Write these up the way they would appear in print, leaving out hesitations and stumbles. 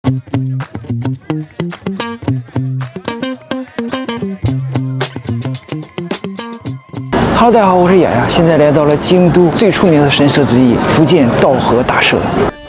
Hello， 大家好，我是雅雅，现在来到了京都最出名的神社之一——伏见稻荷大社。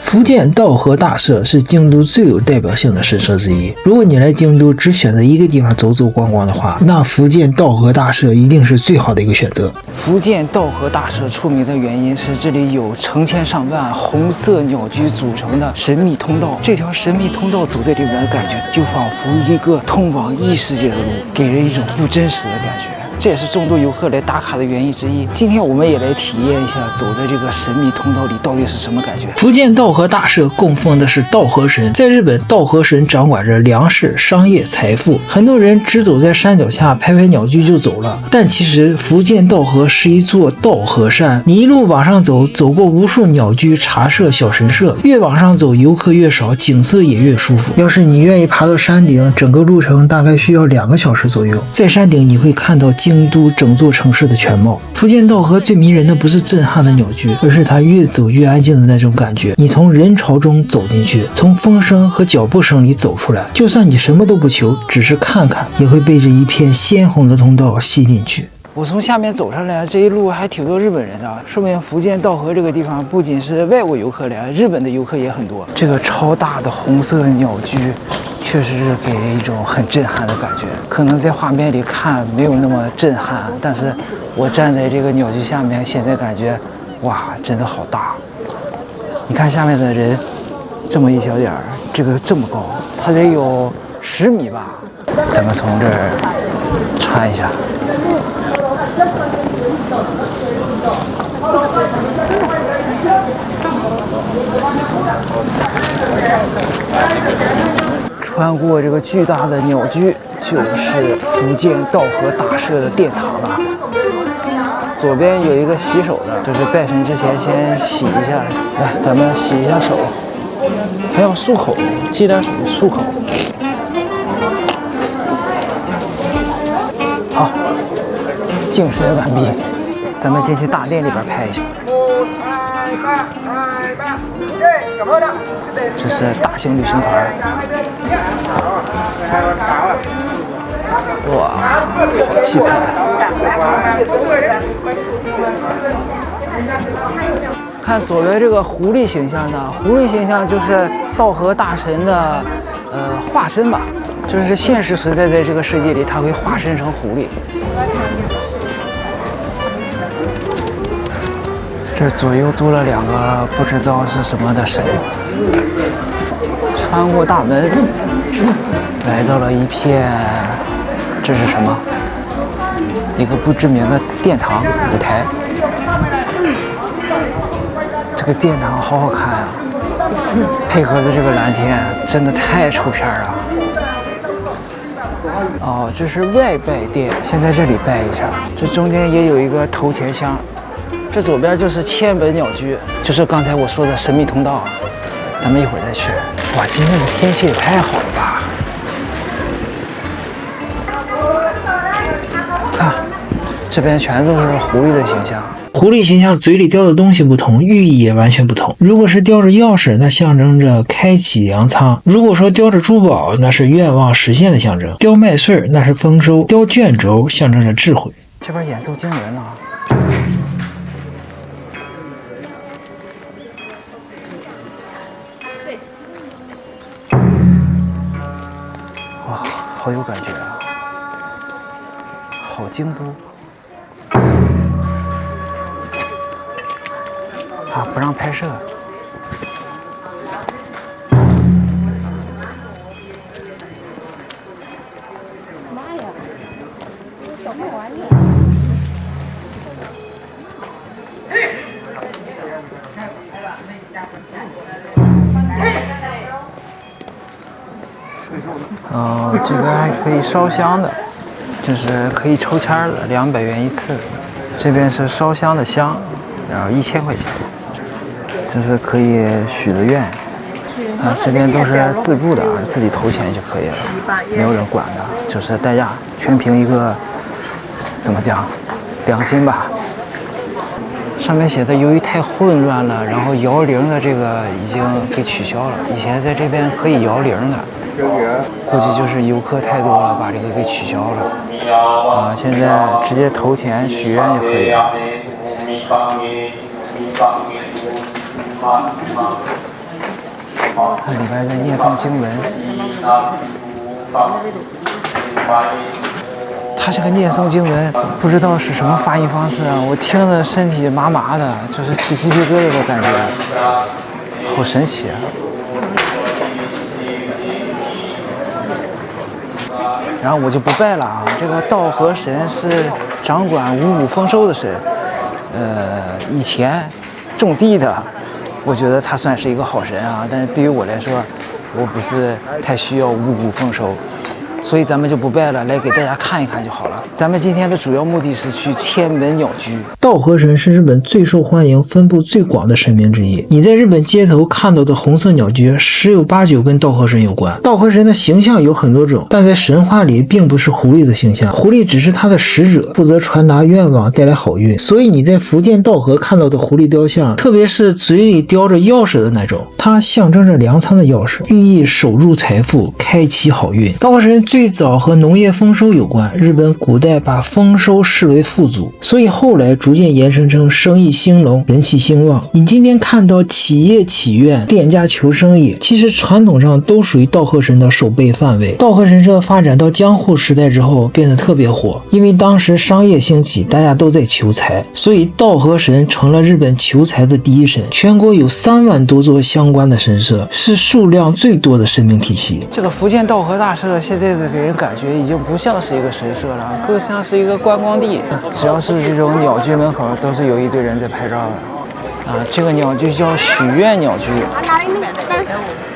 伏见稻荷大社是京都最有代表性的神社之一。如果你来京都只选择一个地方走走逛逛的话，那伏见稻荷大社一定是最好的一个选择。伏见稻荷大社出名的原因是这里有成千上万红色鸟居组成的神秘通道，这条神秘通道走在里面的感觉，就仿佛一个通往异世界的路，给人一种不真实的感觉。这也是众多游客来打卡的原因之一。今天我们也来体验一下走在这个神秘通道里到底是什么感觉。伏见稻荷大社供奉的是稻荷神，在日本，稻荷神掌管着粮食、商业、财富。很多人只走在山脚下拍拍鸟居就走了，但其实伏见稻荷是一座稻荷山。你一路往上走，走过无数鸟居、茶社、小神社，越往上走，游客越少，景色也越舒服。要是你愿意爬到山顶，整个路程大概需要2个小时左右。在山顶，你会看到京都整座城市的全貌。伏见稻荷最迷人的不是震撼的鸟居，而是它越走越安静的那种感觉。你从人潮中走进去，从风声和脚步声里走出来，就算你什么都不求，只是看看，也会被这一片鲜红的通道吸进去。我从下面走上来，这一路还挺多日本人的，说明伏见稻荷这个地方不仅是外国游客来，日本的游客也很多。这个超大的红色鸟居确实是给人一种很震撼的感觉，可能在画面里看没有那么震撼，但是我站在这个鸟居下面，现在感觉哇，真的好大。你看下面的人这么一小点儿，这个这么高，它得有10米吧。咱们从这儿穿一下。穿过这个巨大的鸟居，就是伏见稻荷大社的殿堂了。左边有一个洗手的，就是拜神之前先洗一下。来，咱们洗一下手，还要漱口，接点水漱口。好，净身完毕，咱们进去大殿里边拍一下。这是大型旅行团。哇，好气派！看左边这个狐狸形象呢，狐狸形象就是稻荷大神的化身吧，就是现实存在在这个世界里，它会化身成狐狸。这左右坐了2个不知道是什么的神，穿过大门，来到了一片，这是什么？一个不知名的殿堂舞台。这个殿堂好好看啊，配合着这个蓝天，真的太出片了。哦，这是外拜殿，先在这里拜一下。这中间也有一个头前香。这左边就是千本鸟居，就是刚才我说的神秘通道，咱们一会儿再去。哇，今天的天气也太好了吧！看，这边全都是狐狸的形象。狐狸形象嘴里叼的东西不同，寓意也完全不同。如果是叼着钥匙，那象征着开启粮仓；如果说叼着珠宝，那是愿望实现的象征；叼麦穗，那是丰收；叼卷轴，象征着智慧。这边演奏经文呢。哇，好有感觉啊！好京都啊！不让拍摄。妈呀！怎么玩的？这个还可以烧香的，就是可以抽签的，200元一次。这边是烧香的香，然后1000块钱，这是可以许的愿。啊，这边都是自助的，自己投钱就可以了，没有人管的，就是大家全凭一个怎么讲良心吧。上面写的由于太混乱了，然后摇铃的这个已经给取消了。以前在这边可以摇铃的，估计就是游客太多了，把这个给取消了。啊，现在直接投钱许愿就可以了。看里边在念诵经文。他这个念诵经文不知道是什么发音方式啊，我听着身体麻麻的，就是起鸡皮疙瘩的感觉，好神奇啊！然后我就不拜了啊，这个道和神是掌管五谷丰收的神，以前种地的，我觉得他算是一个好神啊，但是对于我来说，我不是太需要五谷丰收。所以咱们就不拜了，来给大家看一看就好了。咱们今天的主要目的是去千本鸟居。稻荷神是日本最受欢迎、分布最广的神明之一。你在日本街头看到的红色鸟居，十有八九跟稻荷神有关。稻荷神的形象有很多种，但在神话里并不是狐狸的形象，狐狸只是他的使者，负责传达愿望，带来好运。所以你在福建稻荷看到的狐狸雕像，特别是嘴里叼着钥匙的那种，它象征着粮仓的钥匙，寓意守住财富，开启好运。稻荷神最早和农业丰收有关，日本古代把丰收视为富足，所以后来逐渐延伸成生意兴隆、人气兴旺。你今天看到企业祈愿、店家求生意，其实传统上都属于稻荷神的守备范围。稻荷神社发展到江户时代之后变得特别火，因为当时商业兴起，大家都在求财，所以稻荷神成了日本求财的第一神。全国有3万多座相关的神社，是数量最多的神明体系。这个福建稻荷大社现在给人感觉已经不像是一个神社了，更像是一个观光地。只要是这种鸟居门口，都是有一堆人在拍照的。啊，这个鸟居叫许愿鸟居，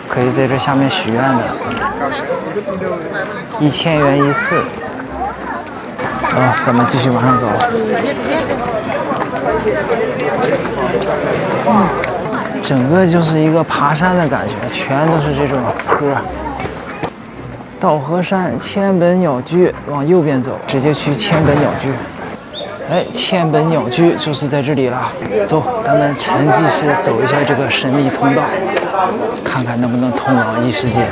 可以在这下面许愿的，1000元一次。啊，咱们继续往上走。整个就是一个爬山的感觉，全都是这种坡。稻荷山千本鸟居，往右边走，直接去千本鸟居。哎，千本鸟居就是在这里了。走，咱们沉寂式走一下这个神秘通道，看看能不能通往异世界。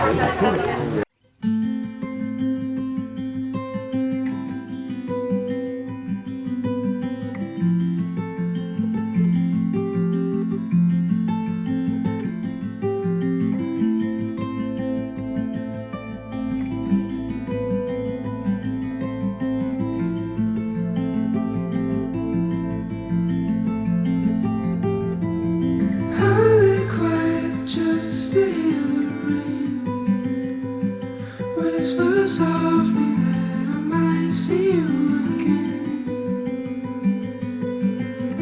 Whisper softly that I might see you again.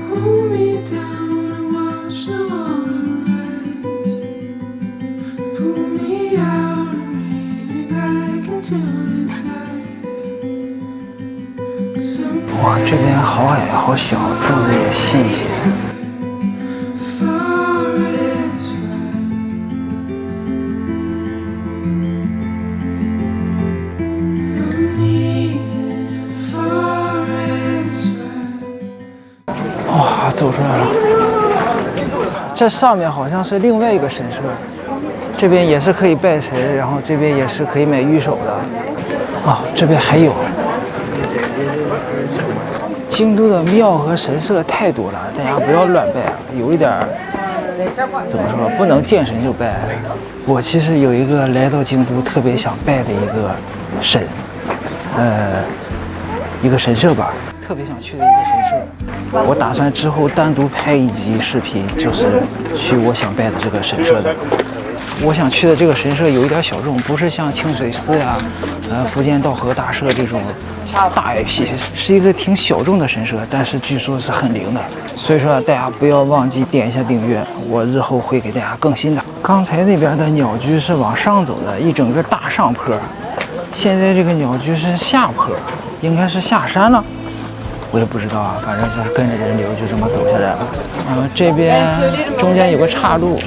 Hold me down and watch the water rise. Pull me out and bring me back into this life. 哇，这边好矮好小，柱子也细一些。哇，走出来了！这上面好像是另外一个神社，这边也是可以拜神，然后这边也是可以买玉手的。啊，这边还有。京都的庙和神社太多了，大家不要乱拜，有一点怎么说，不能见神就拜。我其实有一个来到京都特别想拜的一个神，一个神社吧，特别想去的一个神社。我打算之后单独拍一集视频，就是去我想拜的这个神社的。我想去的这个神社有一点小众，不是像清水寺呀、福建稻荷大社这种大 IP， 是一个挺小众的神社，但是据说是很灵的。所以说大家不要忘记点一下订阅，我日后会给大家更新的。刚才那边的鸟居是往上走的，一整个大上坡，现在这个鸟居是下坡，应该是下山了。我也不知道啊，反正就是跟着人流就这么走下来了。这边中间有个岔路，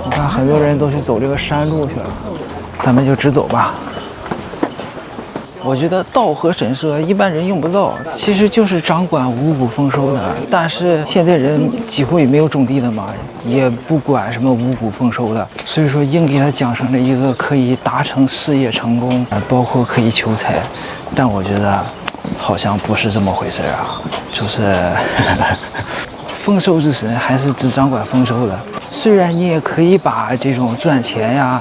你看很多人都去走这个山路去了，咱们就直走吧。我觉得道和神社一般人用不到，其实就是掌管五谷丰收的。但是现在人几乎也没有种地的嘛，也不管什么五谷丰收的，所以说硬给他讲成了一个可以达成事业成功，包括可以求财。但我觉得好像不是这么回事啊，就是丰收之神还是只掌管丰收的。虽然你也可以把这种赚钱呀，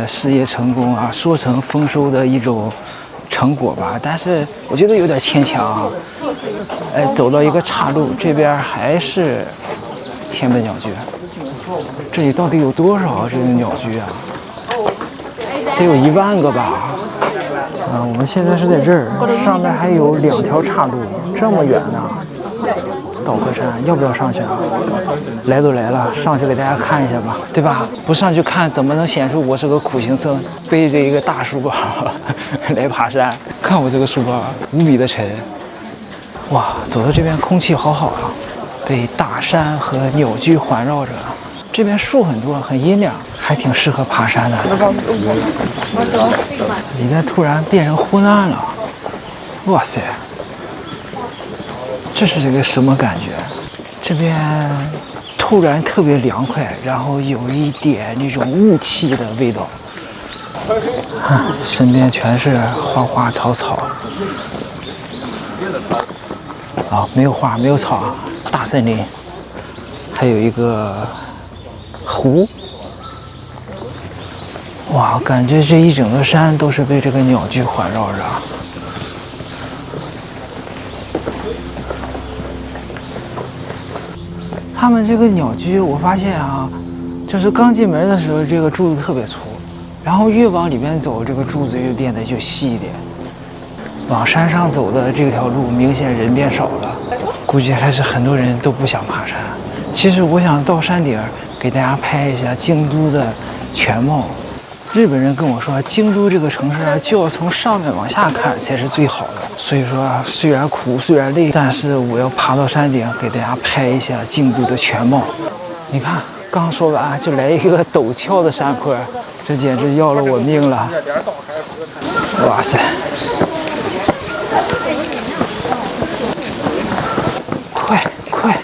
事业成功啊说成丰收的一种成果吧，但是我觉得有点牵强啊。走到一个岔路，这边还是天门鸟居。这里到底有多少这个鸟居啊？得有1万个吧。我们现在是在这儿，上面还有2条岔路，这么远呢。道和山要不要上去啊？来都来了，上去给大家看一下吧，对吧？不上去看，怎么能显出我是个苦行僧，背着一个大书包来爬山？看我这个书包，无比的沉。哇，走到这边空气好好啊，被大山和鸟居环绕着。这边树很多，很阴凉，还挺适合爬山的。里面突然变成昏暗了，哇塞！这是这个什么感觉？这边突然特别凉快，然后有一点那种雾气的味道。身边全是花花草草。没有花，没有草，大森林。还有一个湖。哇，感觉这一整个山都是被这个鸟居环绕着。他们这个鸟居，我发现啊，就是刚进门的时候，这个柱子特别粗，然后越往里面走，这个柱子越变得就细一点。往山上走的这条路，明显人变少了，估计还是很多人都不想爬山。其实我想到山顶给大家拍一下京都的全貌。日本人跟我说，京都这个城市啊，就要从上面往下看才是最好的。所以说，虽然苦，虽然累，但是我要爬到山顶，给大家拍一下京都的全貌。你看，刚说完就来一个陡峭的山坡，这简直要了我命了！哇塞！快！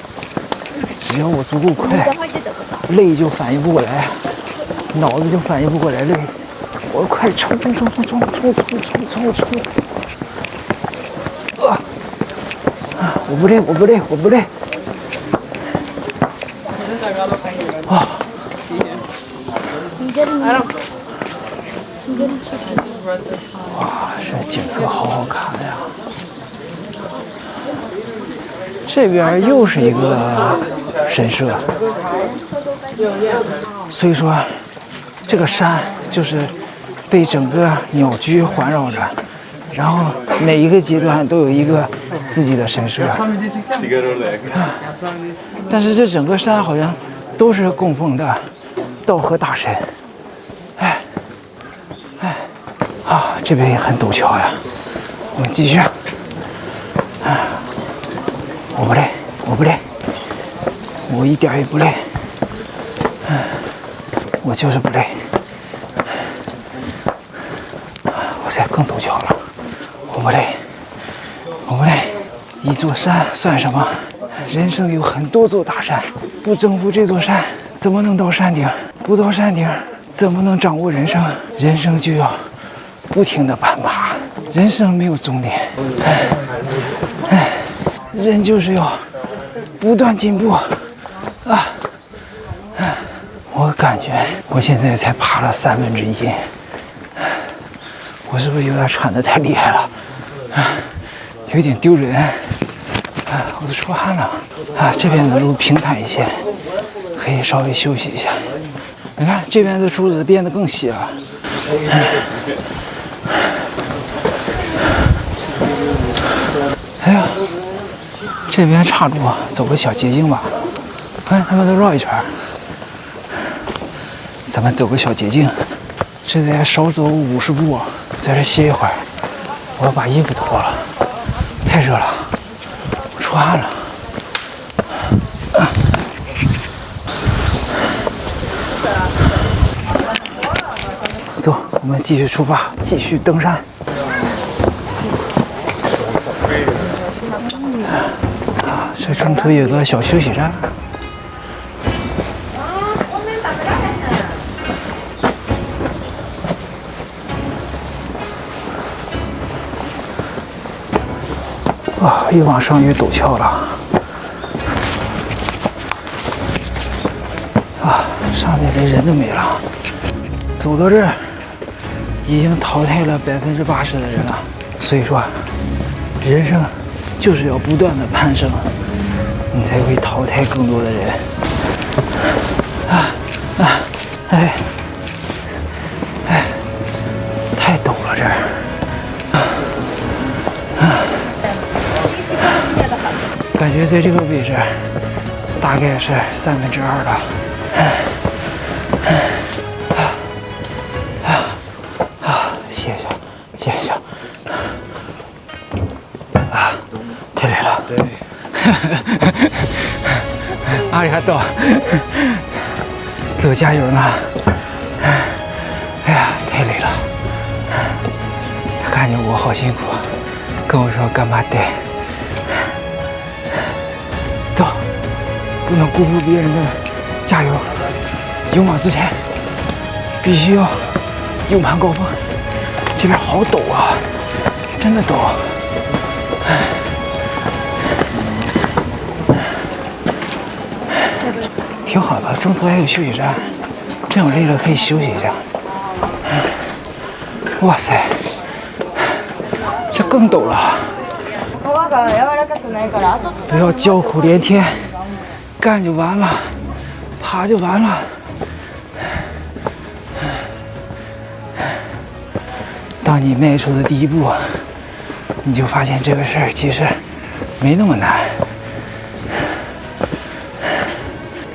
只要我足够快，累就反应不过来。脑子就反应不过来累，我快冲！我不累。哇，这景色好好看呀！这边又是一个神社，所以说。这个山就是被整个鸟居环绕着，然后每一个阶段都有一个自己的神社。但是这整个山好像都是供奉的道和大神。这边也很陡峭呀，我们继续。我不累，我一点也不累。我就是不累。哇塞，更陡峭了。我不累。一座山算什么？人生有很多座大山，不征服这座山，怎么能到山顶？不到山顶，怎么能掌握人生？人生就要不停地攀爬，人生没有终点。人就是要不断进步。我感觉我现在才爬了1/3，我是不是有点喘得太厉害了？有点丢人。我都出汗了。这边的路平坦一些，可以稍微休息一下。你看这边的柱子变得更细了。哎呀，这边岔路，走个小捷径吧。看他们都绕一圈。咱们走个小捷径，这得少走50步，在这歇一会儿。我要把衣服脱了，太热了，我出汗了。走，我们继续出发，继续登山。这中途有个小休息站。哇，越往上越陡峭了。啊，上面连人都没了。走到这儿，已经淘汰了80%的人了。所以说，人生就是要不断的攀升，你才会淘汰更多的人。哎，太陡了这儿。感觉在这个位置，大概是2/3了。歇一下，歇一下。太累了。对。阿里哈多，给我加油呢！哎呀，太累了。他看见我好辛苦，跟我说干嘛得。走，不能辜负别人的加油，勇往直前，必须要勇攀高峰。这边好陡啊，真的陡。挺好的，中途还有休息站，这样累了可以休息一下。哇塞，这更陡了。不要叫苦连天，干就完了，爬就完了。当你迈出的第一步，你就发现这个事儿其实没那么难。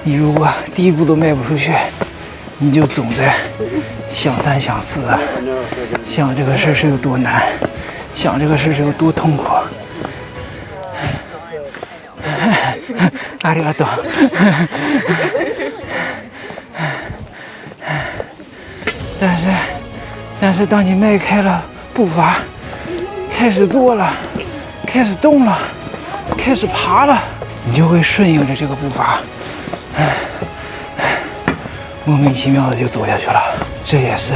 你如果第一步都迈不出去，你就总在想三想四的，想这个事是有多难，想这个事是有多痛苦。ありがとう。但是当你迈开了步伐，开始做了，开始动了，开始爬了，你就会顺应着这个步伐，莫名其妙的就走下去了。这也是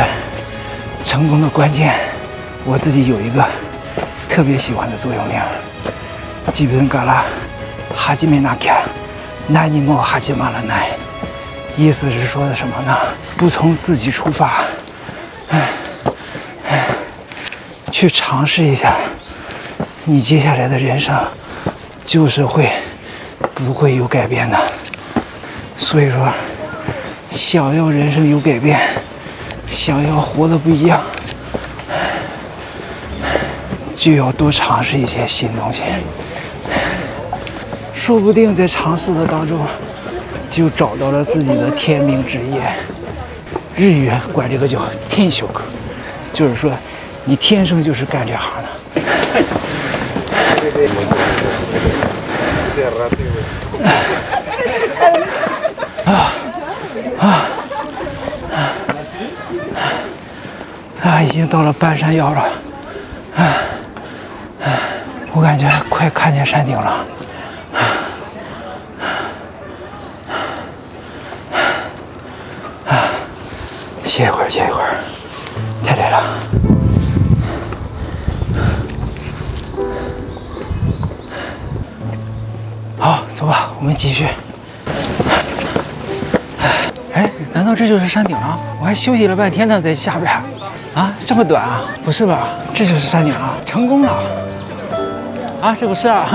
成功的关键。我自己有一个特别喜欢的座右铭：基本嘎拉哈基梅纳卡，奈尼莫哈基马拉奈。意思是说的什么呢？不从自己出发，去尝试一下，你接下来的人生就是不会有改变的。所以说，想要人生有改变，想要活得不一样，就要多尝试一些新东西。说不定在尝试的当中，就找到了自己的天命职业。日语管这个叫天修课，就是说你天生就是干这行的。已经到了半山腰了，我感觉快看见山顶了。歇一会儿，歇一会儿，太累了。好，走吧，我们继续。哎，难道这就是山顶了？我还休息了半天呢，在下边。啊，这么短啊？不是吧？这就是山顶了，成功了。啊，这不是啊？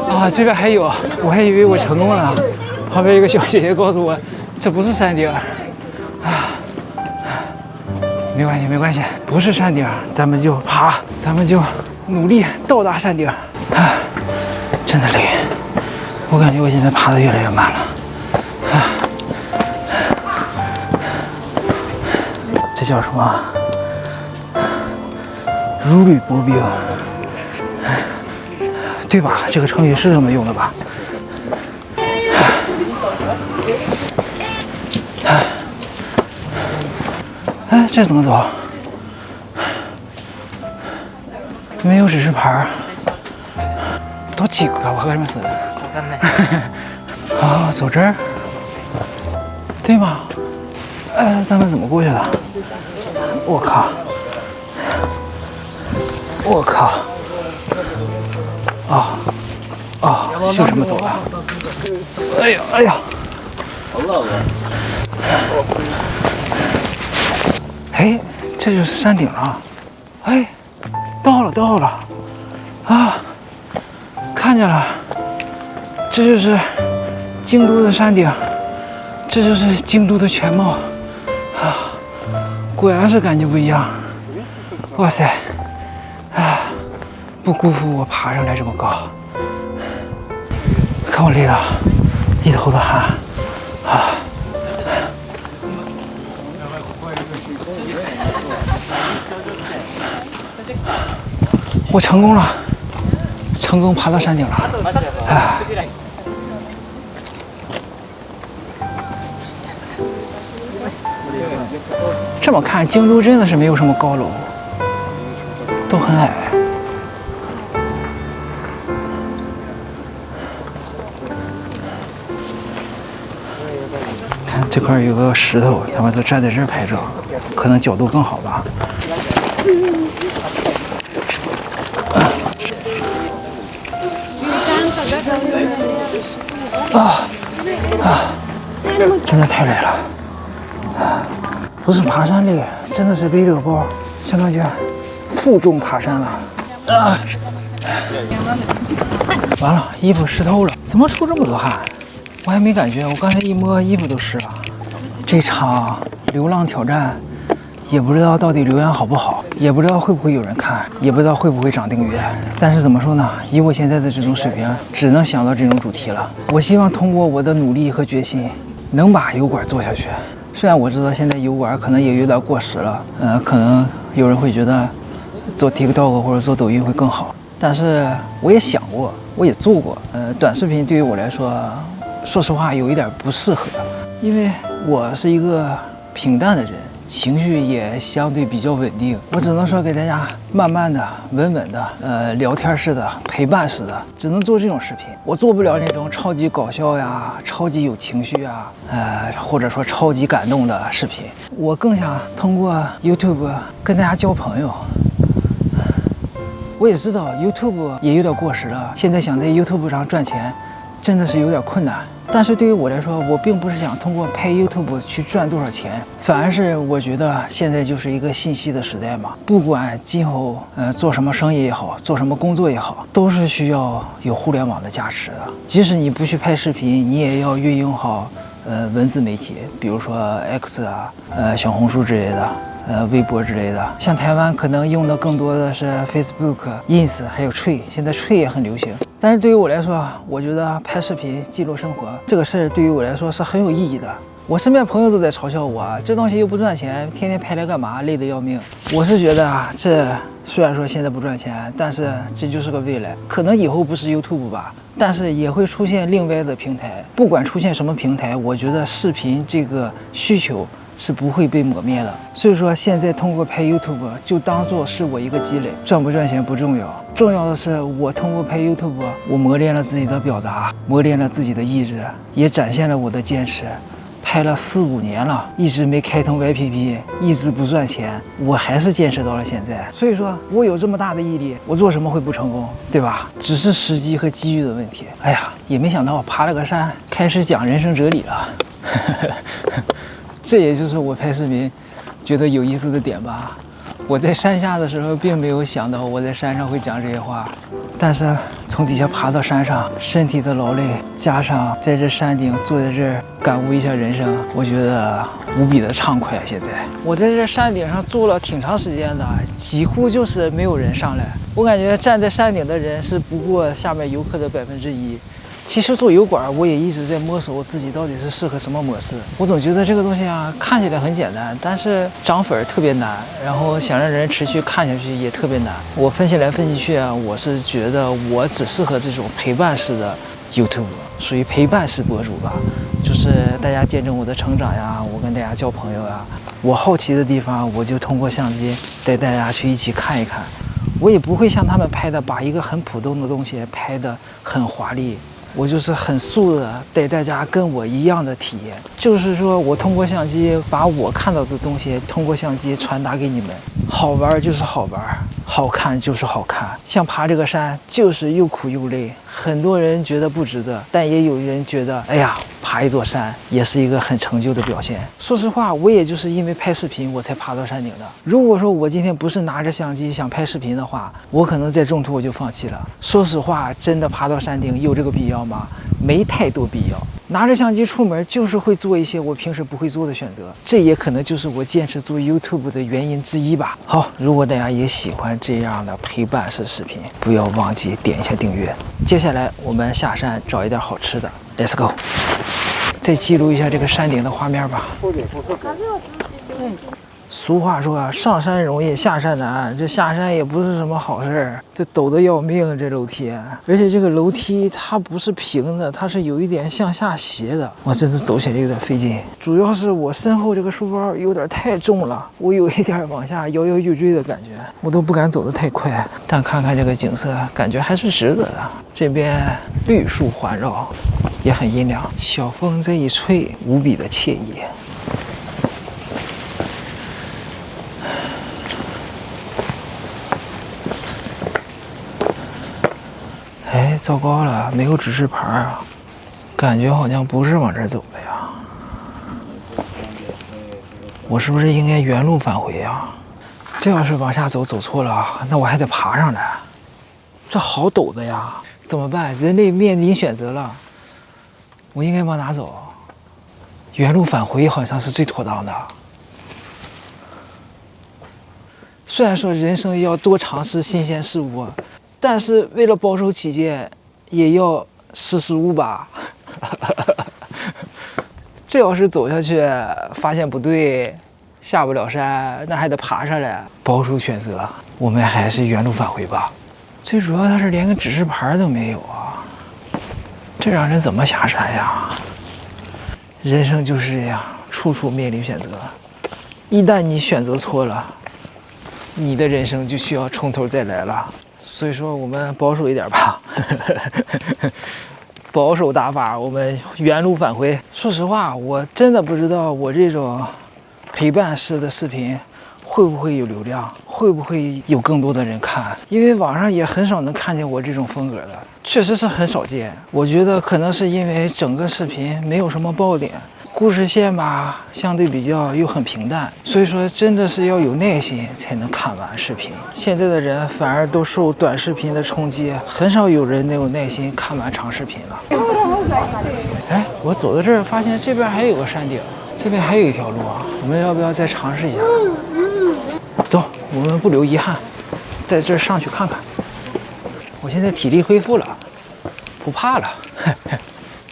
啊，这边还有，我还以为我成功了。旁边一个小姐姐告诉我，这不是山顶。没关系，没关系，不是山顶，咱们就爬，咱们就努力到达山顶。真的累，我感觉我现在爬得越来越慢了。这叫什么？如履薄冰，对吧？这个成语是这么用的吧？哎，这怎么走？没有指示牌，多几个，我和什么似的。我看那。啊，走这儿，对吗？咱们怎么过去的？我靠！我靠！就这么走了。哎呀哎呀！哎，这就是山顶了。哎，到了！啊，看见了，这就是京都的山顶，这就是京都的全貌啊！果然是感觉不一样。哇塞！啊，不辜负我爬上来这么高。看我累的，一头的汗啊！我成功了，成功爬到山顶了。啊！这么看，京都真的是没有什么高楼，都很矮。看这块有个石头，他们都站在这儿拍照，可能角度更好吧。真的太累了。不是爬山累，真的是背这个包，像感觉负重爬山了。完了，衣服湿透了，怎么出这么多汗？我还没感觉，我刚才一摸衣服都湿了。这场流浪挑战，也不知道到底留言好不好，也不知道会不会有人看，也不知道会不会涨订阅。但是怎么说呢？以我现在的这种水平，只能想到这种主题了。我希望通过我的努力和决心，能把油管做下去。虽然我知道现在油管可能也有点过时了，可能有人会觉得做 TikTok 或者做抖音会更好，但是我也想过，我也做过。短视频对于我来说，说实话有一点不适合，因为我是一个平淡的人，情绪也相对比较稳定。我只能说给大家慢慢的、稳稳的，聊天式的、陪伴式的，只能做这种视频。我做不了那种超级搞笑呀、超级有情绪啊，或者说超级感动的视频。我更想通过 YouTube 跟大家交朋友。我也知道 YouTube 也有点过时了，现在想在 YouTube 上赚钱，真的是有点困难。但是对于我来说，我并不是想通过拍 YouTube 去赚多少钱，反而是我觉得现在就是一个信息的时代嘛，不管今后做什么生意也好，做什么工作也好，都是需要有互联网的加持的。即使你不去拍视频，你也要运用好文字媒体，比如说 X 啊、小红书之类的。微博之类的，像台湾可能用的更多的是 Facebook、Ins， 还有Tree，现在Tree也很流行。但是对于我来说，我觉得拍视频记录生活这个事儿对于我来说是很有意义的。我身边朋友都在嘲笑我，这东西又不赚钱，天天拍来干嘛，累得要命。我是觉得啊，这虽然说现在不赚钱，但是这就是个未来。可能以后不是 YouTube 吧，但是也会出现另外的平台。不管出现什么平台，我觉得视频这个需求是不会被抹灭的。所以说现在通过拍 YouTube 就当做是我一个积累，赚不赚钱不重要，重要的是我通过拍 YouTube 我磨练了自己的表达，磨练了自己的意志，也展现了我的坚持。拍了4、5年了，一直没开通 YPP， 一直不赚钱，我还是坚持到了现在。所以说我有这么大的毅力，我做什么会不成功，对吧？只是时机和机遇的问题。哎呀，也没想到我爬了个山，开始讲人生哲理了。这也就是我拍视频觉得有意思的点吧。我在山下的时候并没有想到我在山上会讲这些话，但是从底下爬到山上，身体的劳累加上在这山顶坐在这儿感悟一下人生，我觉得无比的畅快。现在我在这山顶上坐了挺长时间的，几乎就是没有人上来。我感觉站在山顶的人是不过下面游客的1%。其实做油管，我也一直在摸索我自己到底是适合什么模式。我总觉得这个东西啊，看起来很简单，但是涨粉特别难，然后想让人持续看下去也特别难。我分析来分析去啊，我是觉得我只适合这种陪伴式的 YouTube， 属于陪伴式博主吧，就是大家见证我的成长呀，我跟大家交朋友呀。我好奇的地方，我就通过相机带大家去一起看一看。我也不会像他们拍的，把一个很普通的东西拍得很华丽。我就是很素的，带大家跟我一样的体验，就是说我通过相机把我看到的东西通过相机传达给你们。好玩就是好玩，好看就是好看。像爬这个山，就是又苦又累，很多人觉得不值得，但也有人觉得，哎呀，爬一座山也是一个很成就的表现。说实话，我也就是因为拍视频我才爬到山顶的。如果说我今天不是拿着相机想拍视频的话，我可能在中途我就放弃了。说实话，真的爬到山顶有这个必要吗？没太多必要。拿着相机出门就是会做一些我平时不会做的选择，这也可能就是我坚持做 YouTube 的原因之一吧。好，如果大家也喜欢这样的陪伴式视频，不要忘记点一下订阅。接下来我们下山找一点好吃的 ，Let's go。再记录一下这个山顶的画面吧。俗话说啊，上山容易下山难，这下山也不是什么好事儿，这陡得要命，这楼梯，而且这个楼梯它不是平的，它是有一点向下斜的，我真是走起来有点费劲。主要是我身后这个书包有点太重了，我有一点往下摇摇欲坠的感觉，我都不敢走得太快。但看看这个景色，感觉还是值得的。这边绿树环绕，也很阴凉，小风这一吹，无比的惬意。哎，糟糕了，没有指示牌啊，感觉好像不是往这儿走的呀。我是不是应该原路返回呀？这要是往下走走错了，那我还得爬上来，这好陡的呀，怎么办？人类面临选择了，我应该往哪走？原路返回好像是最妥当的。虽然说人生要多尝试新鲜事物，但是为了保守起见，也要识时务吧。这要是走下去发现不对，下不了山，那还得爬上来。保守选择，我们还是原路返回吧。最主要它是连个指示牌都没有啊，这让人怎么下山呀？人生就是这样，处处面临选择。一旦你选择错了，你的人生就需要从头再来了。所以说我们保守一点吧。保守打法，我们原路返回。说实话，我真的不知道我这种陪伴式的视频会不会有流量，会不会有更多的人看，因为网上也很少能看见我这种风格的，确实是很少见。我觉得可能是因为整个视频没有什么爆点，故事线吧相对比较又很平淡，所以说真的是要有耐心才能看完视频。现在的人反而都受短视频的冲击，很少有人能有耐心看完长视频了。哎，我走到这儿发现这边还有个山顶，这边还有一条路啊，我们要不要再尝试一下？走，我们不留遗憾，在这儿上去看看。我现在体力恢复了，不怕了。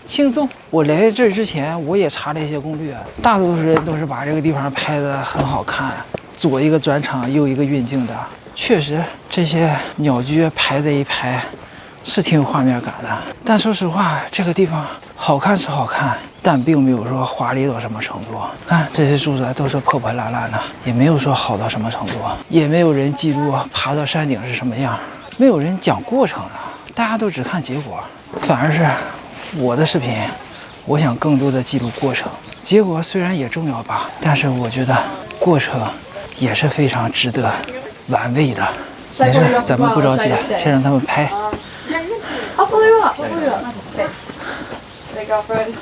轻松。我来这之前我也查了一些攻略，大多数人都是把这个地方拍得很好看，左一个转场，右一个运镜的。确实，这些鸟居排在一排，是挺有画面感的。但说实话，这个地方好看是好看，但并没有说华丽到什么程度。看这些柱子都是破破烂烂的，也没有说好到什么程度，也没有人记录爬到山顶是什么样，没有人讲过程啊，大家都只看结果，反而是我的视频，我想更多的记录过程。结果虽然也重要吧，但是我觉得过程也是非常值得玩味的。没事，咱们不着急，先让他们拍。I'll follow you up. I'll follow you up. Hey, girlfriend.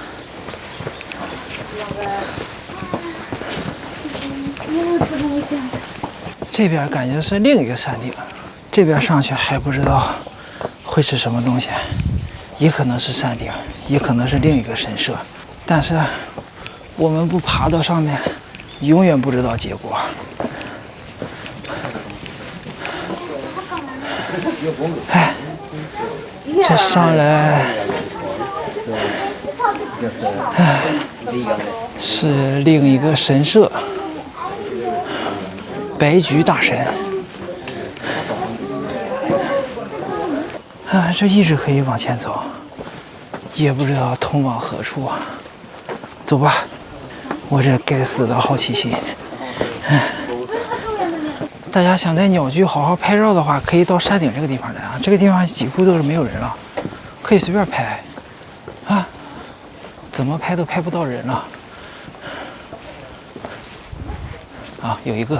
这边感觉是另一个山顶，这边上去还不知道会是什么东西，也可能是山顶，也可能是另一个神社。但是我们不爬到上面，永远不知道结果。哎，这上来，哎，是另一个神社。白菊大神啊，这一直可以往前走，也不知道通往何处啊。走吧，我这该死的好奇心。大家想在鸟居好好拍照的话，可以到山顶这个地方来啊，这个地方几乎都是没有人了，可以随便拍啊，怎么拍都拍不到人了。啊，有一个。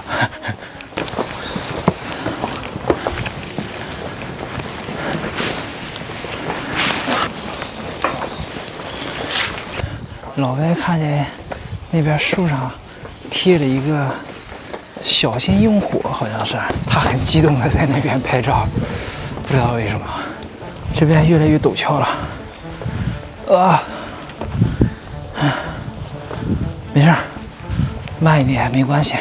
老外看见那边树上贴了一个小心用火，好像是他很激动的在那边拍照，不知道为什么。这边越来越陡峭了，没事，慢一点没关系，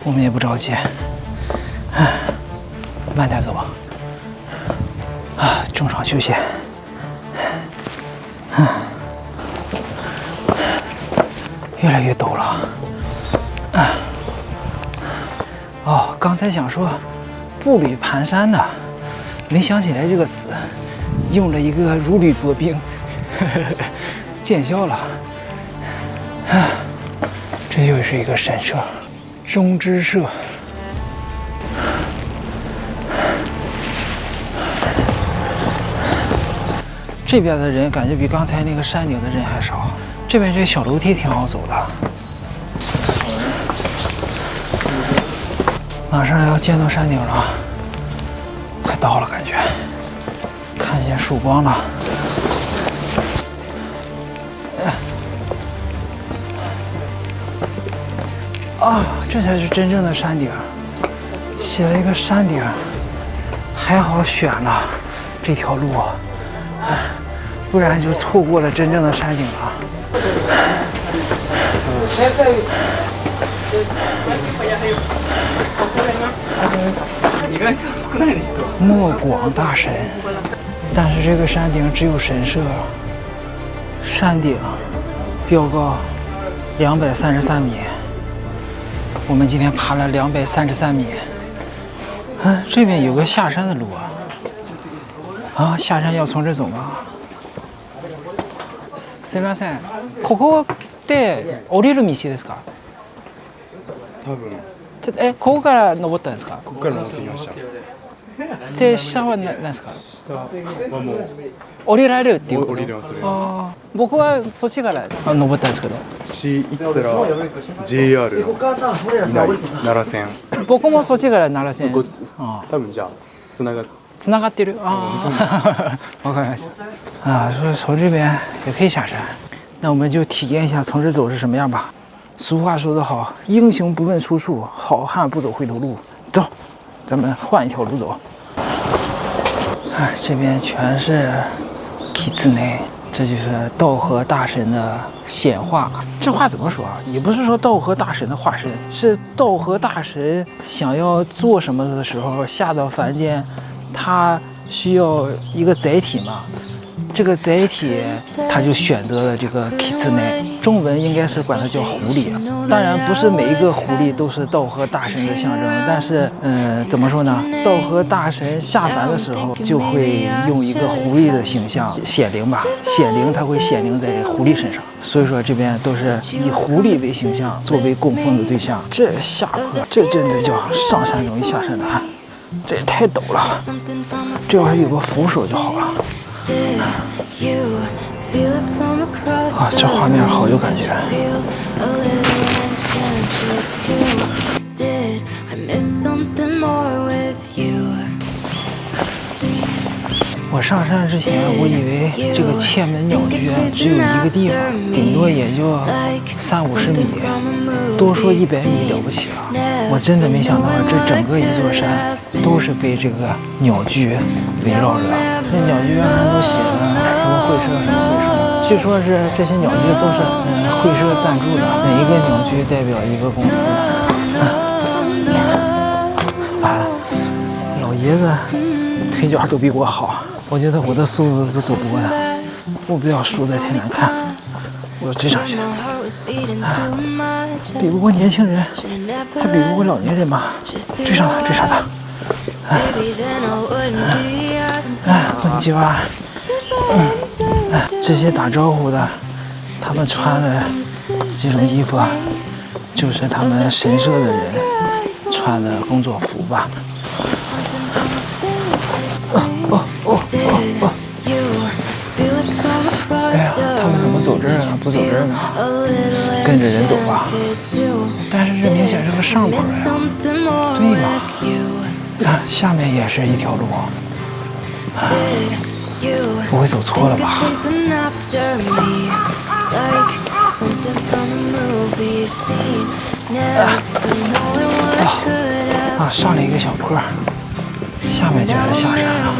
我们也不着急，慢点走啊，中场休息。越来越陡了，哦，刚才想说步履蹒跚的，没想起来这个词，用了一个如履薄冰，见效了。这又是一个神社，中之社。这边的人感觉比刚才那个山顶的人还少。这边这个小楼梯挺好走的，马上要见到山顶了，快到了，感觉看见曙光了。啊，这才是真正的山顶，写了一个山顶，还好选了这条路，不然就错过了真正的山顶了。莫广大神，但是这个山顶只有神社，山顶标高233米，我们今天爬了233米。这边有个下山的路啊，下山要从这走吗？すみません、ここって降りる道ですか？多分ここから登ったんですか？ここから登ってきました。で、下は何ですか？下はもう降りられるっていうこと？降りれます。僕はそっちから登ったんですけど。行ったら JR のいない奈良线。僕もそっちから奈良線。多分じゃあつながってる啊，我看一下啊，所以从这边也可以下山。那我们就体验一下从这走是什么样吧。俗话说得好，英雄不问出处，好汉不走回头路。走，咱们换一条路走。这边全是 Kitsune， 这就是道和大神的显化。这话怎么说啊？也不是说道和大神的化身，是道和大神想要做什么的时候下到凡间，他需要一个载体嘛。这个载体他就选择了这个 Kitsune， 中文应该是管它叫狐狸。当然不是每一个狐狸都是道和大神的象征，但是怎么说呢？道和大神下凡的时候就会用一个狐狸的形象显灵吧，显灵它会显灵在狐狸身上，所以说这边都是以狐狸为形象作为供奉的对象。这下坡，这真的叫上山容易下山难，这也太陡了，这要是有个扶手就好了。这画面好有感觉。我上山之前，我以为这个切门鸟居只有一个地方，顶多也就30-50米，多说100米了不起了。我真的没想到，这整个一座山都是被这个鸟居围绕着。这鸟居上都写的什么会社什么会社，据说是这些鸟居都是会社赞助的，每一个鸟居代表一个公司。老爷子腿脚都比我好，我觉得我的速度是走不过的，我不要输得太难看，我要追上去。比不过年轻人，还比不过老年人吗？追上他，追上他！こんにちは。这些打招呼的，他们穿的这种衣服就是他们神社的人穿的工作服吧。哎呀，他们怎么走这儿呢？不走这儿呢？跟着人走吧。但是这明显是个上坡呀。对吧？看下面也是一条路。不会走错了吧？上了一个小坡，下面就是下山了。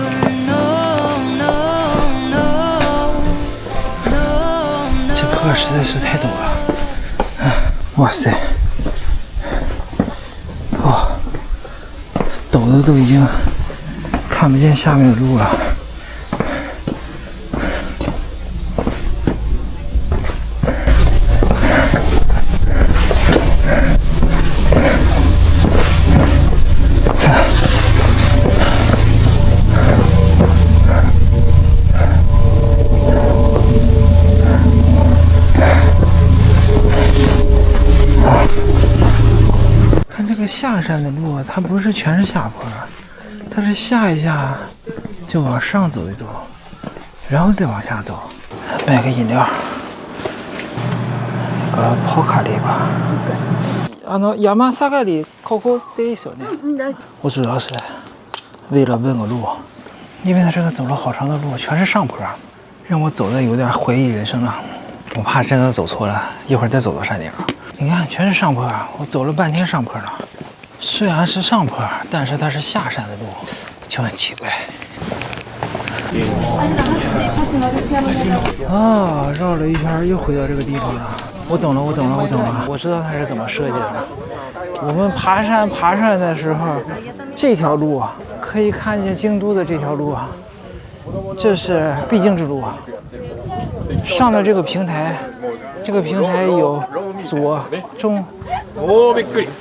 这坡实在是太陡了。哇塞！陡的都已经看不见下面的路了。下山的路，它不是全是下坡，它是下一下就往上走一走，然后再往下走。买个饮料，ポカリ吧。山下りここでいいですよね。我主要是为了问个路，因为它这个走了好长的路，全是上坡，让我走的有点怀疑人生了。我怕真的走错了，一会儿再走到山顶。你看，全是上坡，我走了半天上坡了。虽然是上坡，但是它是下山的路，就很奇怪。绕了一圈又回到这个地方了。我懂了，我知道它是怎么设计的。我们爬山爬上来的时候，这条路可以看见京都的这条路，这是必经之路。上了这个平台，这个平台有左、中、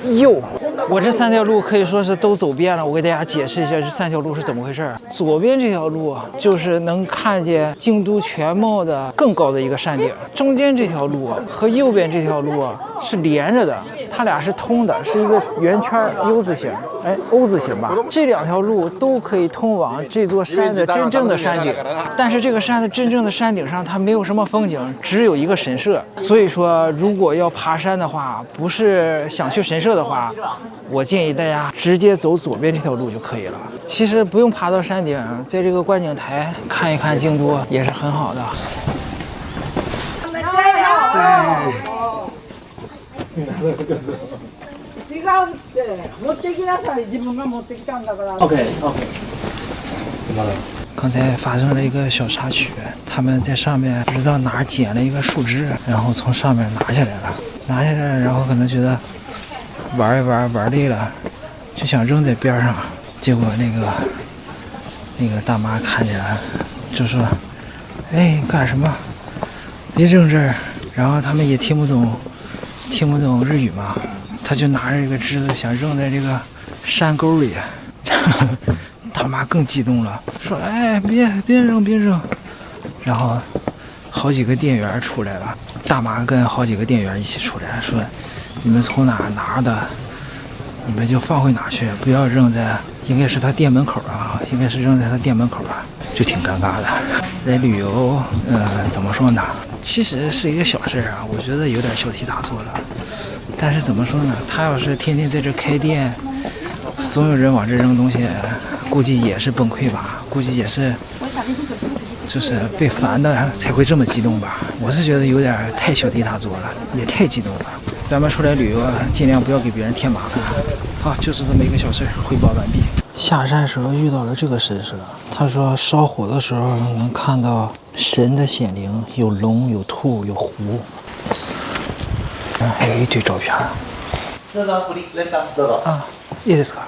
右。我这3条路可以说是都走遍了，我给大家解释一下这3条路是怎么回事。左边这条路就是能看见京都全貌的更高的一个山顶，中间这条路和右边这条路是连着的，它俩是通的，是一个圆圈 U 字形，O 字形吧。这2条路都可以通往这座山的真正的山顶，但是这个山的真正的山顶上它没有什么风景，只有一个神社。所以说，如果要爬山的话，不是想去神社的话，我建议大家直接走左边这条路就可以了。其实不用爬到山顶，在这个观景台看一看京都也是很好的。刚才发生了一个小插曲，他们在上面不知道哪儿捡了一个树枝，然后从上面拿下来了，然后可能觉得玩一玩累了，就想扔在边上，结果那个大妈看见了，就说：“哎，干什么？别扔这儿。”然后他们也听不懂日语嘛，他就拿着这个枝子想扔在这个山沟里，大妈更激动了，说：“哎，别扔！”然后好几个店员出来了，大妈跟好几个店员一起出来说：“你们从哪拿的？你们就放回哪去，不要扔在，应该是他店门口啊，应该是扔在他店门口吧。”就挺尴尬的。来旅游，怎么说呢？其实是一个小事啊，我觉得有点小题大做了。但是怎么说呢？他要是天天在这开店，总有人往这扔东西，估计也是崩溃吧，估计也是，就是被烦的才会这么激动吧。我是觉得有点太小题大做了，也太激动了。咱们出来旅游啊，尽量不要给别人添麻烦。好，就是这么一个小事，汇报完毕。下山时候遇到了这个神社，他说烧火的时候能看到神的显灵，有龙、有兔、有狐，还有一堆照片。啊，いいですか？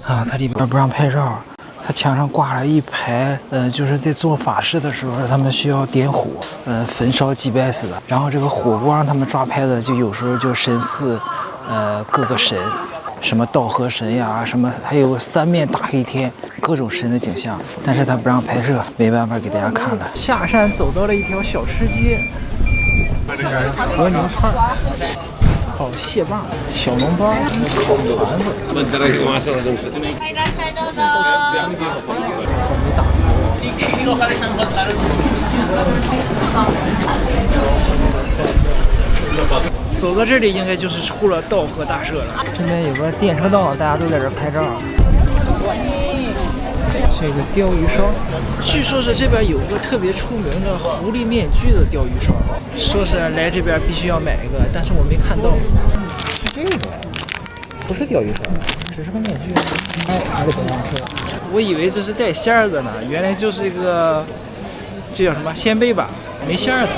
啊，它里边不让拍照，它墙上挂了一排，就是在做法事的时候，他们需要点火，焚烧祭拜似的。然后这个火光他们抓拍的，就有时候就神似，各个神。什么道和神呀，什么还有3面大黑天，各种神的景象，但是他不让拍摄，没办法给大家看了。下山走到了一条小吃街，和牛串，烤蟹棒、小笼包、炒团子。いらっしゃいどうぞ。走到这里，应该就是出了道和大社了。这边有个电车道，大家都在这拍照。这个鲷鱼烧，据说是这边有个特别出名的狐狸面具的鲷鱼烧，说是来这边必须要买一个，但是我没看到。是这个，不是鲷鱼烧，只是个面具。哎，还是本样色。我以为这是带馅儿的呢，原来就是一个，这叫什么鲜贝吧，没馅儿的。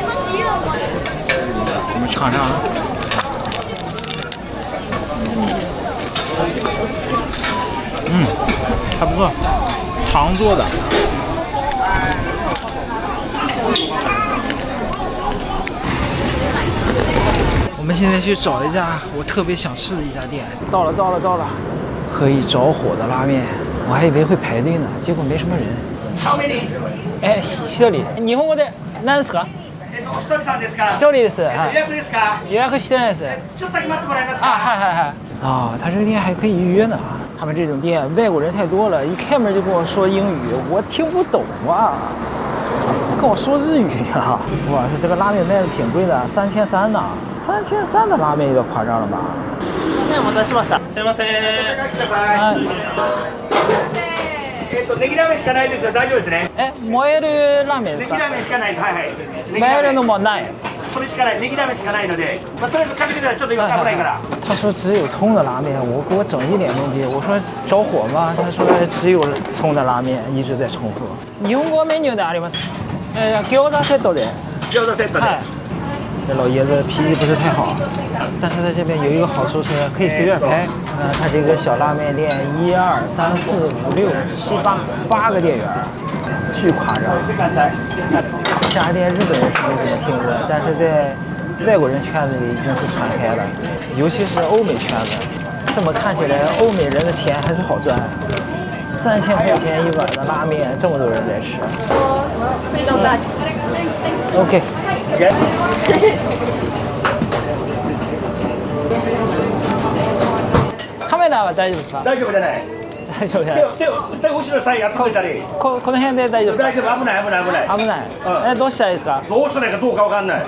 我们尝尝啊。还不错，糖做的。我们现在去找一家我特别想吃的一家店。到了，可以着火的拉面，我还以为会排队呢，结果没什么人。哎，一人。日本語で何ですか？一人さんですか？一人です。予約ですか？予約してないです。ちょっとだけ待ってもらえますか？啊，嗨。啊，他这个店还可以预约呢。他们这种店外国人太多了，一开门就跟我说英语，我听不懂啊，跟我说日语啊！哇，这个拉面卖的挺贵的，3300呢，3300的拉面有点夸张了吧？お待たせしました。すみません。はい。ネギラーメンしかないですよ。大丈夫ですね。燃えるラーメンですか？ネギラーメンしかない。はいはい。燃えるのもない。それしかない。ネギラーメンしかないので、とりあえずかけてください。ちょっと今危ないから。他说只有葱的拉面，我给我整一脸懵逼。我说着火吗？他说只有葱的拉面，一直在重复。日本語メニューであります。餃子セットで。餃子セットで。这老爷子脾气不是太好，但是在这边有一个好处是可以随便拍。他这个小拉面店1、2、3、4、5、6、7、8个店员，巨夸张。这家店日本人是没怎么听过，但是在外国人圈子里已经是传开了，尤其是欧美圈子。这么看起来，欧美人的钱还是好赚。3000块钱一碗的拉面，这么多人在吃。OK。カメラは大丈夫ですか？大丈夫じゃない。大丈夫じゃない。手後ろさえやってくれたり。この辺で大丈夫ですか？大丈夫。危ない。危ない。どうしたらいいですか？どうしたらいいかどうかわかんない。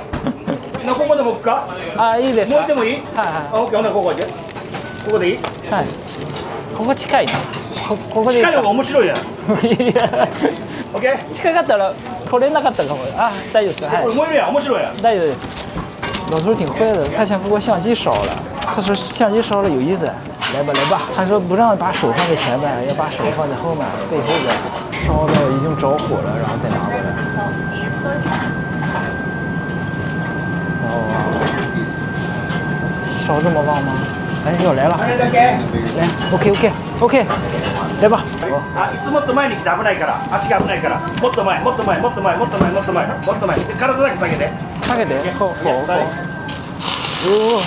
ここでも置くか？あ、いいです。もう行ってもいい？はい。オッケー、ほなここで。ここでいい？はい。ここ近いな。ここでいいか。近い方が面白いやん。オッケー？近かったら撮れなかったかも。啊，大丈夫です。はい。面白いやん。大丈夫です。老头挺坏的，他想给我相机烧了。他说相机烧了有意思，来吧。他说不让把手放在前面，要把手放在后面背后边。烧到已经着火了，然后再拿过来。哦，烧这么旺吗？哎，要来了。来 ，OK， 来吧。椅子もっと前に来て危ないから、足が危ないから。もっと前。体だけ下げて。下げて。ほう。おお。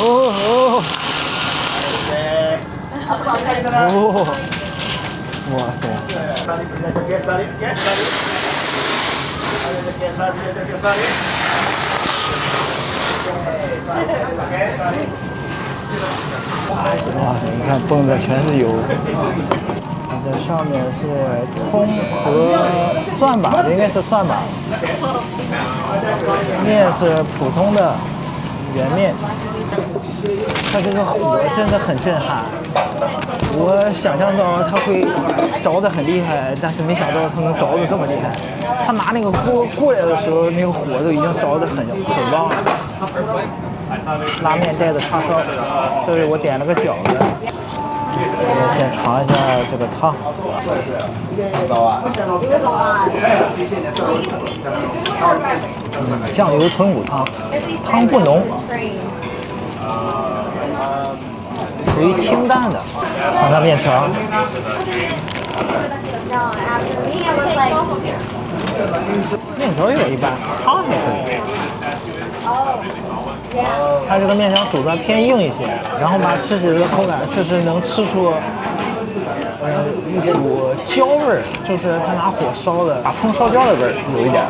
哇塞！哇，你看蹦的全是油。这上面是葱和蒜吧，应该是蒜吧。面是普通的圆面。它这个火真的很震撼，我想象到它会着得很厉害，但是没想到它能着得这么厉害。他拿那个锅过来的时候，那个火都已经着得很旺了。拉面带着叉烧，这是我点了个饺子。我们先尝一下这个汤。酱油豚骨汤，汤不浓。属于清淡的，看看面条，面条有点一般，汤还可以。它这个面条煮的偏硬一些，然后吧吃起来的口感确实能吃出，一股焦味儿，就是它拿火烧的，把葱烧焦的味儿有一点。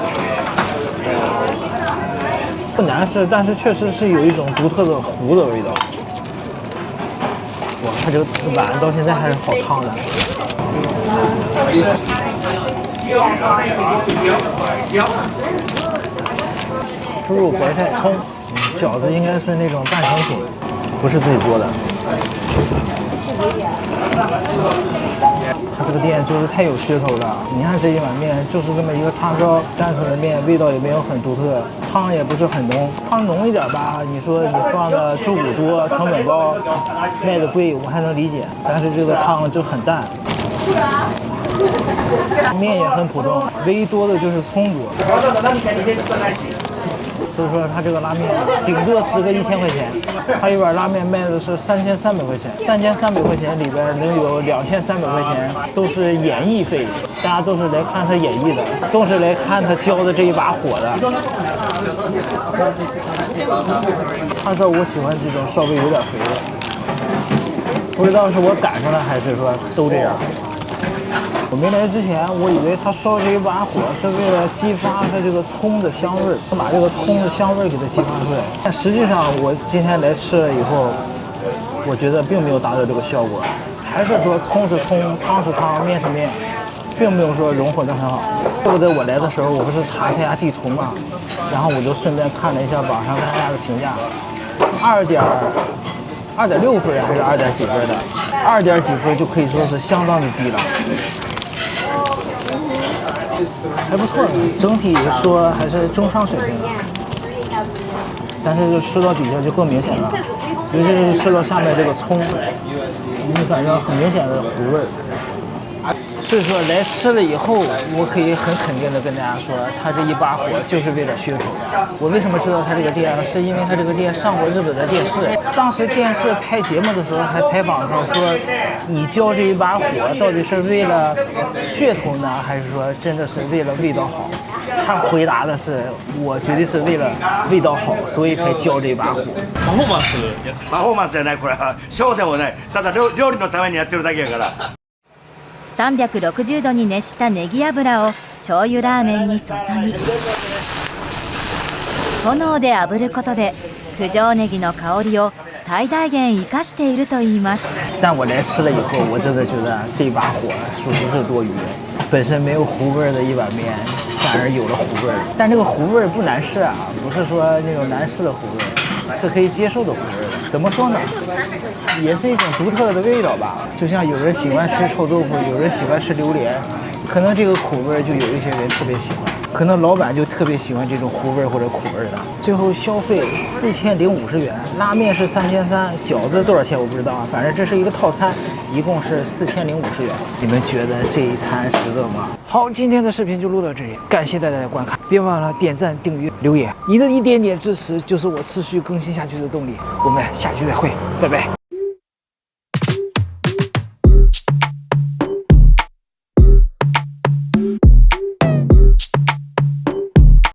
不难吃，但是确实是有一种独特的糊的味道。哇，它这个碗到现在还是好烫的。猪肉、白菜、葱，饺子应该是那种半成品，不是自己做的。它这个店就是太有噱头了。你看这一碗面就是这么一个叉烧，单纯的面，味道也没有很独特，汤也不是很浓。汤浓一点吧，你说你放的猪骨多，成本高，卖的贵，我还能理解。但是这个汤就很淡。面也很普通，唯一多的就是葱多。所以说它这个拉面顶多值个1000块钱，它一碗拉面卖的是3300块钱，3300块钱里边能有2300块钱都是演绎费，大家都是来看他演绎的，都是来看他教的这一把火的。叉烧我喜欢这种稍微有点肥的，不知道是我赶上了还是说都这样。我没来之前，我以为他烧这一把火是为了激发它这个葱的香味儿，把这个葱的香味儿给它激发出来。但实际上，我今天来吃了以后，我觉得并没有达到这个效果，还是说葱是葱，汤是汤，面是面，并没有说融合得很好。怪不得我来的时候，我不是查一下地图嘛，然后我就顺便看了一下网上大家的评价，2.6分还是2点几分的，2点几分就可以说是相当的低了。还不错，整体说还是中上水平的，但是就吃到底下就更明显了，尤其是吃到下面这个葱，你感觉很明显的糊味儿。所以说来吃了以后，我可以很肯定的跟大家说，他这一把火就是为了噱头。我为什么知道他这个店？是因为他这个店上过日本的电视，当时电视拍节目的时候还采访上说，你教这一把火到底是为了噱头呢，还是说真的是为了味道好？他回答的是，我绝对是为了味道好，所以才教这一把火。パフォーマンスじゃない、これはショーでもない、ただ料理のためにやってるだけやから。360度に熱したネギ油を醤油ラーメンに注ぎ、炎で炙ることで九条ネギの香りを最大限生かしているといいます。但我来吃了以后，我真的觉得这把火属实是多余。本身没有糊味的一碗面，反而有了糊味。但这个糊味不难吃啊，不是说那种难吃的糊味，是可以接受的糊味的。怎么说呢？也是一种独特的味道吧。就像有人喜欢吃臭豆腐，有人喜欢吃榴莲，可能这个苦味就有一些人特别喜欢，可能老板就特别喜欢这种糊味或者苦味的。最后消费4050元，拉面是3300，饺子多少钱我不知道啊，反正这是一个套餐，一共是4050元。你们觉得这一餐值得吗？好，今天的视频就录到这里，感谢大家的观看，别忘了点赞、订阅、留言，你的一点点支持就是我持续更新下去的动力。我们下期再会，拜拜。